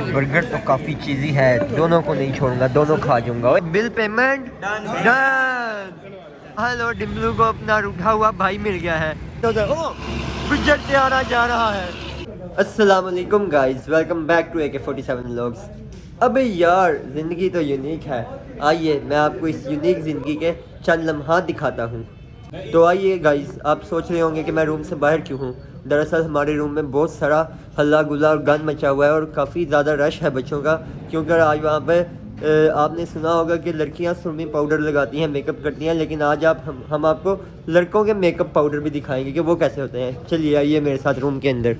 Burger तो काफ़ी चीज़ी है, दोनों को नहीं छोड़ूंगा, दोनों खा जाऊंगा। Bill payment done. हेलो, डिम्बलू को अपना रूठा हुआ भाई मिल गया है। गुज्जर से आना जा रहा है। अस्सलाम वालेकुम guys, welcome back to AK47 vlogs. अबे यार, ज़िंदगी तो यूनिक है। आइए मैं आपको इस यूनिक ज़िंदगी के चंद लम्हात दिखाता हूँ। तो आइए गाइस, आप सोच रहे होंगे कि मैं रूम से बाहर क्यों हूँ। दरअसल हमारे रूम में बहुत सारा हल्ला गुल्ला और गंद मचा हुआ है और काफ़ी ज़्यादा रश है बच्चों का, क्योंकि आज वहाँ पे आपने सुना होगा कि लड़कियाँ सुरमी पाउडर लगाती हैं, मेकअप करती हैं, लेकिन आज हम आपको लड़कों के मेकअप पाउडर भी दिखाएंगे कि वो कैसे होते हैं। चलिए आइए मेरे साथ रूम के अंदर।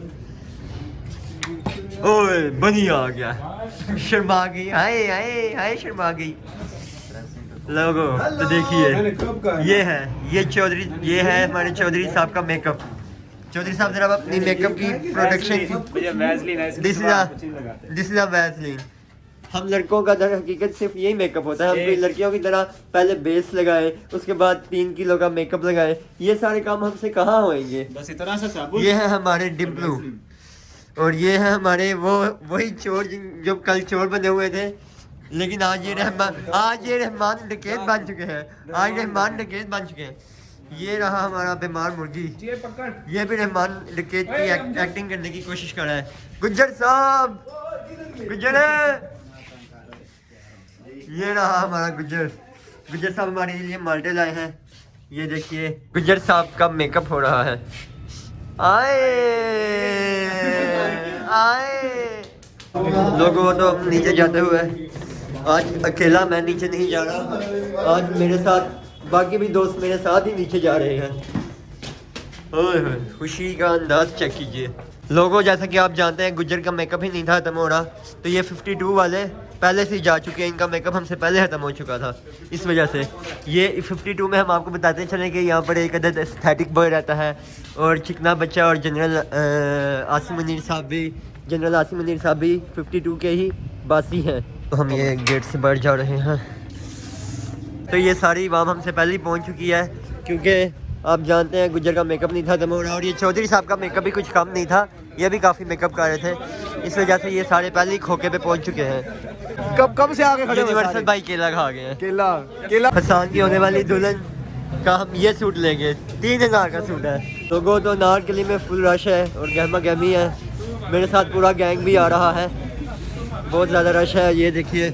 ओए बनी आ गया, शर्मा गई, हाय हाय हाय, शर्मा गई। लोगो तो देखिए, ये है हमारे चौधरी साहब का मेकअप। चौधरी साहब जरा अपनी मेकअप की production, this is a Vaseline. हम लड़कों का दर हकीकत सिर्फ यही मेकअप होता है। हम कोई लड़कियों की तरह पहले बेस लगाए, उसके बाद 3 किलो का मेकअप लगाए, ये सारे काम हमसे कहाँ होंगे। बस इतना सा साबुन। ये है हमारे डिम्पलू और ये है हमारे वही चोर जो कल चोर बने हुए थे, लेकिन आज ये रहमान डकैत बन चुके हैं। आज रहमान डकैत बन चुके हैं। ये रहा हमारा बीमार मुर्गी, ये भी रहमान डकैत की एक्टिंग करने की कोशिश कर रहा है। गुज्जर साहब, गुज्जर है। ये रहा हमारा गुज्जर साहब हमारे लिए माल्टे लाए हैं। ये देखिए, गुज्जर साहब का मेकअप हो रहा है। आए लोगों तो नीचे जाते हुए, आज अकेला मैं नीचे नहीं जा रहा, आज मेरे साथ बाकी भी दोस्त मेरे साथ ही नीचे जा रहे हैं। ओए खुशी का अंदाज चेक कीजिए। लोगों जैसा कि आप जानते हैं, गुज्जर का मेकअप ही नहीं था खत्म हो रहा, तो ये 52 वाले पहले से ही जा चुके हैं। इनका मेकअप हमसे पहले ख़त्म हो चुका था, इस वजह से ये 52 में हम आपको बताते चलें कि यहाँ पर एक अदद एस्थेटिक बॉय रहता है और चिकना बच्चा और जनरल आसिम मुनीर साहब भी 52 के ही बासी हैं। तो हम ये गेट से बाहर जा रहे हैं। तो ये सारी वाम हमसे पहले ही पहुँच चुकी है, क्योंकि आप जानते हैं गुज्जर का मेकअप नहीं था खत्म हो रहा, और ये चौधरी साहब का मेकअप भी कुछ कम नहीं था, ये भी काफ़ी मेकअप कर रहे थे। इस वजह से ये सारे पहले ही खोखे पे पहुंच चुके हैं। कब से आगे खड़े? यूनिवर्सल भाई केला खा गए हैं। केला हसान की होने वाली दुल्हन का हम ये सूट लेंगे, 3000 का सूट है। लोगों तो अनारकली में फुल रश है और गहमा गहमी है। मेरे साथ पूरा गैंग भी आ रहा है, बहुत ज़्यादा रश है। ये देखिए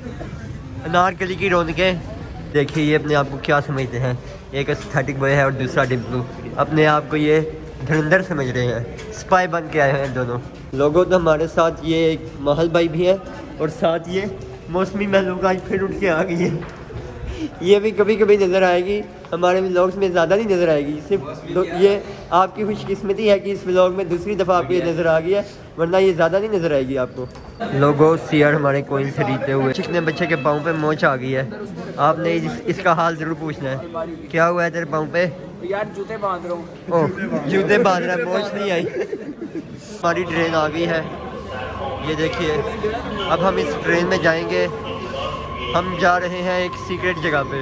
अनारकली की रौनकें देखिए। ये अपने आप को क्या समझते हैं, एक एस्थेटिक बॉय है और दूसरा डिम्पलू अपने आप को ये धुरंधर समझ रहे हैं, स्पाई बन के आए हैं दोनों लोगों। तो हमारे साथ ये एक महल भाई भी है और साथ ये मौसमी महलूक आज फिर उठ के आ गई है। ये भी कभी कभी नज़र आएगी, हमारे व्लॉग्स में ज़्यादा नहीं नज़र आएगी। सिर्फ ये आपकी खुशकिस्मती है कि इस व्लॉग में दूसरी दफ़ा आपको ये नज़र आ गई है, वरना ये ज़्यादा नहीं नज़र आएगी आपको। लोगों सीआर हमारे कोइन से रीते हुए चिकने बच्चे के पाँव पे मोच आ गई है। आपने इसका हाल ज़रूर पूछना है, क्या हुआ है तेरे पाँव पे? यार जूते बांध रहा हूँ। ओह जूते बांध रहा है, मोच नहीं आई। हमारी ट्रेन आ गई है, ये देखिए। अब हम इस ट्रेन में जाएंगे, हम जा रहे हैं एक सीक्रेट जगह पे।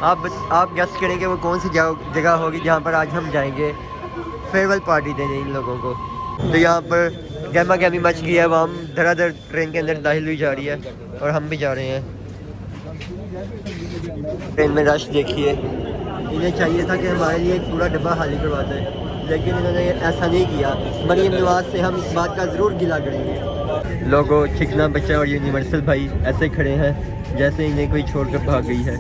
आप गेस करेंगे वो कौन सी जगह होगी जहाँ पर आज हम जाएंगे फेयरवेल पार्टी देने इन लोगों को। तो यहाँ पर गहमा गहमी मच गई है, वहाँ हम धड़ाधड़ ट्रेन के अंदर दाखिल हुई जा रही है और हम भी जा रहे हैं। ट्रेन में रश देखिए। इन्हें चाहिए था कि हमारे लिए एक पूरा डब्बा खाली करवा दें, लेकिन इन्होंने ऐसा नहीं किया। मरियम नवाज से हम इस बात का ज़रूर गिला करेंगे। लोगों चिकना बच्चा और यूनिवर्सल भाई ऐसे खड़े हैं जैसे इन्हें कोई छोड़कर भाग गई है।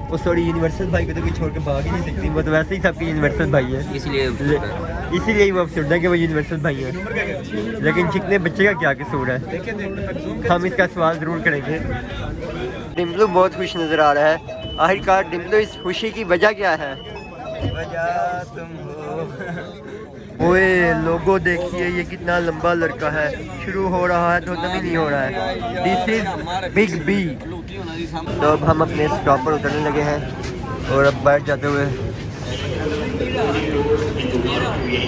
वो सॉरी, यूनिवर्सल भाई को तो कोई छोड़कर भाग ही नहीं सकती, वो तो वैसे ही सबकी यूनिवर्सल भाई है, इसीलिए वो अफसोस है कि वो यूनिवर्सल भाई है। लेकिन चिकने बच्चे का क्या कसूर है, हम इसका सवाल ज़रूर करेंगे। डिम्पलू बहुत खुश नज़र आ रहा है। आखिरकार डिम्पलू, इस खुशी की वजह क्या है? वजह तुम हो। ओए लोगो देखिए, ये कितना लंबा लड़का है, शुरू हो रहा है तो खत्म ही नहीं हो रहा है। This is big B. तो अब हम अपने स्टॉप पर उतरने लगे हैं और अब बैठ जाते हुए।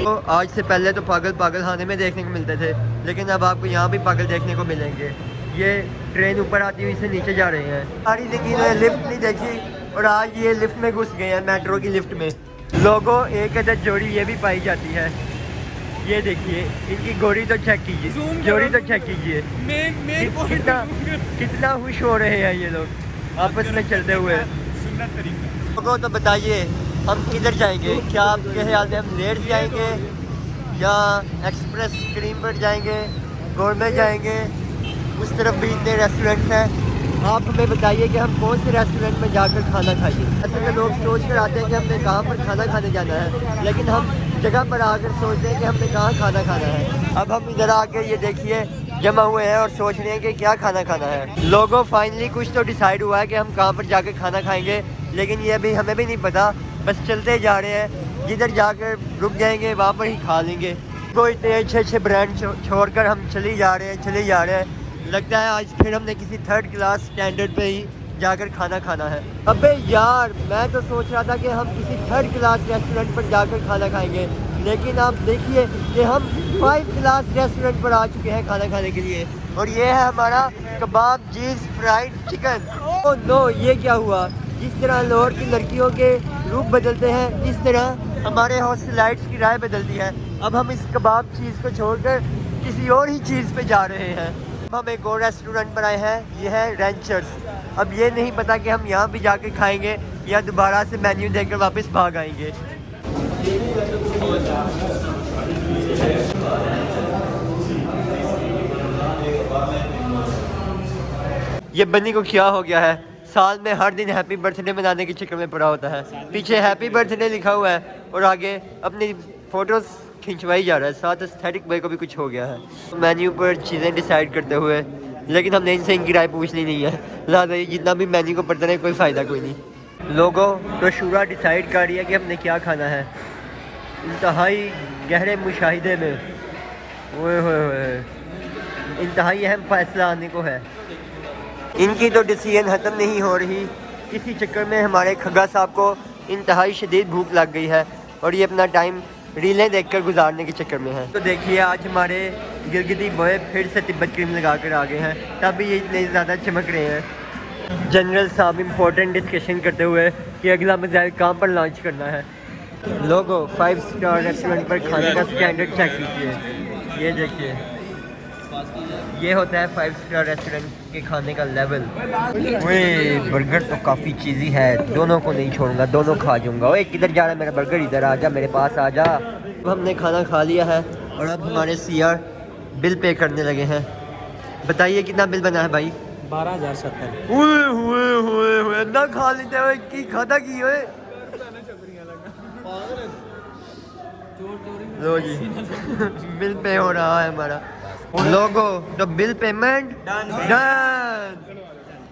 तो आज से पहले तो पागल खाने में देखने को मिलते थे, लेकिन अब आपको यहाँ भी पागल देखने को मिलेंगे। ये ट्रेन ऊपर आती हुई से नीचे जा रहे हैं। सारी जिंदगी ने लिफ्ट नहीं देखी और आज ये लिफ्ट में घुस गए हैं, मेट्रो की लिफ्ट में। लोगों एक अदद जोड़ी ये भी पाई जाती है। ये देखिए इनकी गोरी तो चेक कीजिए, जोड़ी तो चेक कीजिए, कितना खुश हो रहे हैं ये लोग आपस में चलते हुए। लोगों तो बताइए हम किधर जाएंगे? क्या आपके ख्याल में हम लेट जाएंगे या एक्सप्रेस क्रीम पर जाएंगे, गोरमे जाएंगे? उस तरफ भी इतने रेस्टोरेंट्स हैं। आप हमें बताइए कि हम कौन से रेस्टोरेंट में जाकर खाना खाइए। ऐसे में लोग सोच कर आते हैं कि हमने कहाँ पर खाना खाने जाना है, लेकिन हम जगह पर आकर सोचते हैं कि हमने कहाँ खाना खाना है। अब हम इधर आके ये देखिए जमा हुए हैं और सोच रहे हैं कि क्या खाना खाना है। लोगों फाइनली कुछ तो डिसाइड हुआ है कि हम कहाँ पर जाकर खाना खाएंगे, लेकिन ये अभी हमें भी नहीं पता, बस चलते जा रहे हैं। जिधर जाकर रुक जाएंगे वहाँ पर ही खा लेंगे। तो इतने अच्छे अच्छे ब्रांड छोड़कर हम चले जा रहे हैं। लगता है आज फिर हमने किसी थर्ड क्लास स्टैंडर्ड पे ही जाकर खाना खाना है। अबे यार मैं तो सोच रहा था कि हम किसी थर्ड क्लास रेस्टोरेंट पर जाकर खाना खाएंगे, लेकिन आप देखिए कि हम 5 क्लास रेस्टोरेंट पर आ चुके हैं खाना खाने के लिए। और ये है हमारा कबाब चीज़ फ्राइड चिकन। ओह नो, ये क्या हुआ? जिस तरह लाहौर की लड़कियों के रूप बदलते हैं, इस तरह हमारे हॉस्टलाइट्स की राय बदलती है। अब हम इस कबाब चीज़ को छोड़कर किसी और ही चीज़ पे जा रहे हैं। हम एक और रेस्टोरेंट पर आए हैं, ये है रेंचर्स। अब ये नहीं पता कि हम यहाँ भी जाके खाएंगे या दोबारा से मेन्यू देखकर वापस भाग आएंगे। ये बन्नी को क्या हो गया है? साल में हर दिन हैप्पी बर्थडे मनाने के चक्कर में पड़ा होता है। पीछे हैप्पी बर्थडे लिखा हुआ है और आगे अपनी फोटोज खिंचवाई जा रहा है। साथ एस्थेटिक भाई को भी कुछ हो गया है मेन्यू पर चीज़ें डिसाइड करते हुए, लेकिन हमने इनसे इनकी राय पूछनी नहीं है। लिहाजा ये जितना भी मेन्यू को पढ़ते रहे कोई फ़ायदा कोई नहीं। लोगों तो शूरा डिसाइड कर रही है कि हमने क्या खाना है। इंतहाई गहरे मुशाहिदे में इंतहाई अहम फैसला आने को है। इनकी तो डिसीजन ख़त्म नहीं हो रही। इसी चक्कर में हमारे खग्गा साहब को इंतहाई शदीद भूख लग गई है और ये अपना टाइम रीलें देखकर गुजारने के चक्कर में है। तो देखिए आज हमारे गिलगिती बॉय फिर से तिब्बत क्रीम लगा कर आ गए हैं, तभी ये इतने ज़्यादा चमक रहे हैं। जनरल साहब इम्पोर्टेंट डिस्कशन करते हुए कि अगला मिसाइल कहाँ पर लॉन्च करना है। लोगों 5 स्टार रेस्टोरेंट पर खाने का स्टैंडर्ड चेक कीजिए। ये देखिए, ये होता है 5 स्टार रेस्टोरेंट के खाने का लेवल। ओए बर्गर तो काफ़ी चीज़ी है, दोनों को नहीं छोड़ूंगा, दोनों खा जाऊंगा। ओए किधर जा रहा है मेरा बर्गर? इधर आ जा, मेरे पास आ जा। अब हमने खाना खा लिया है और अब हमारे सीआर बिल पे करने लगे हैं। बताइए कितना बिल बना है भाई? 12,070। हुए ना खा लेते हुए की खाता की हुए। लो जी बिल पे हो रहा है हमारा। लोगो तो बिल पेमेंट डन।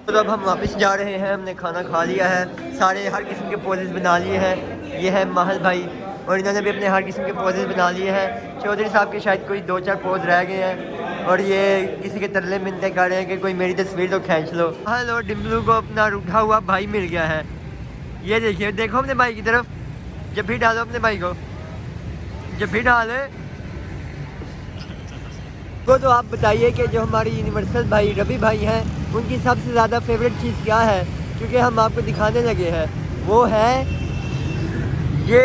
तो अब हम वापस जा रहे हैं। हमने खाना खा लिया है, सारे हर किस्म के पोजेस बना लिए हैं। ये है माहल भाई और इन्होंने भी अपने हर किस्म के पोजेस बना लिए हैं। चौधरी साहब के शायद कोई 2-4 पोज रह गए हैं और ये किसी के तरले मिनते कर रहे हैं कि कोई मेरी तस्वीर तो खींच लो। हेलो डिम्बलू को अपना रूठा हुआ भाई मिल गया है। ये देखिए, देखो अपने भाई की तरफ, जब भी डालो अपने भाई को, जब भी डाले तो आप बताइए कि जो हमारे यूनिवर्सल भाई रवि भाई हैं उनकी सबसे ज़्यादा फेवरेट चीज़ क्या है, क्योंकि हम आपको दिखाने लगे हैं। वो है ये।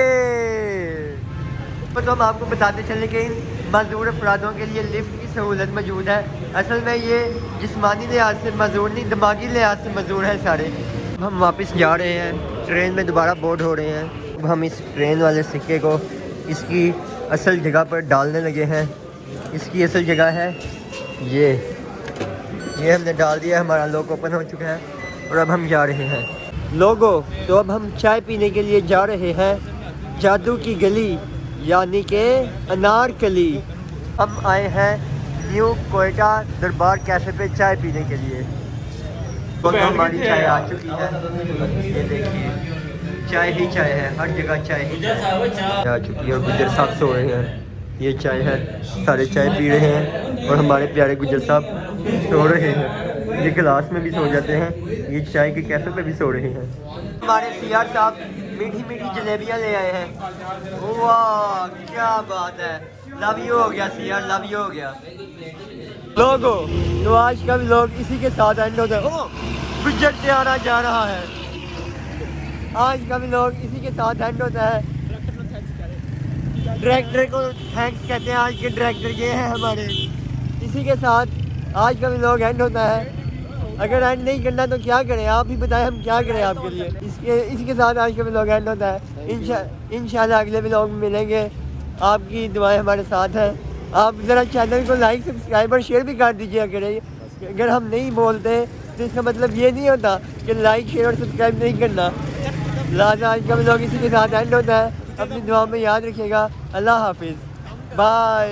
तो हम आपको बताते चले कि इन मजदूर अफरादों के लिए लिफ्ट की सहूलत मौजूद है। असल में ये जिस्मानी लिहाज से मजदूर नहीं, दिमागी लिहाज से मजदूर हैं सारे। हम वापस जा रहे हैं, ट्रेन में दोबारा बोर्ड हो रहे हैं। अब हम इस ट्रेन वाले सिक्के को इसकी असल जगह पर डालने लगे हैं। इसकी असल जगह है ये हमने डाल दिया, हमारा लॉक ओपन हो चुका है और अब हम जा रहे हैं। लोगो तो अब हम चाय पीने के लिए जा रहे हैं जादू की गली, यानी कि अनारकली। हम आए हैं न्यू कोयटा दरबार कैफ़े पे चाय पीने के लिए। तो हमारी चाय आ चुकी है, ये देखिए चाय ही चाय है, हर जगह चाय ही आ चुकी है। और गुजर साहब सो रहे हैं, ये चाय है, सारे चाय पी रहे हैं और हमारे प्यारे गुजर साहब सो रहे हैं। ये गिलास में भी सो जाते हैं, ये चाय के कैफे पे भी सो रहे हैं। हमारे सीआर साहब मीठी मीठी जलेबियाँ ले आए हैं। वाह क्या बात है, लव यू हो गया सीआर, लव यू हो गया। लोगों तो आज का भी लोग इसी के साथ एंड होता है। ओ गुजर से आना जा रहा है। आज का भी लोग इसी के साथ एंड होता है। डायरेक्टर को थैंक्स कहते हैं। आज के डायरेक्टर ये हैं हमारे। इसी के साथ आज का व्लॉग एंड होता है। अगर एंड नहीं करना तो क्या करें, आप ही बताएं हम क्या करें आपके लिए। इसी के साथ आज का व्लॉग एंड होता है। इंशाल्लाह अगले व्लॉग में मिलेंगे। आपकी दुआएं हमारे साथ हैं। आप ज़रा चैनल को लाइक सब्सक्राइब और शेयर भी कर दीजिए। अगर हम नहीं बोलते तो इसका मतलब ये नहीं होता कि लाइक शेयर और सब्सक्राइब नहीं करना। लिहाजा आज का व्लॉग इसी के साथ एंड होता है। अपनी दुआ में याद रखिएगा। अल्लाह हाफिज़, बाय।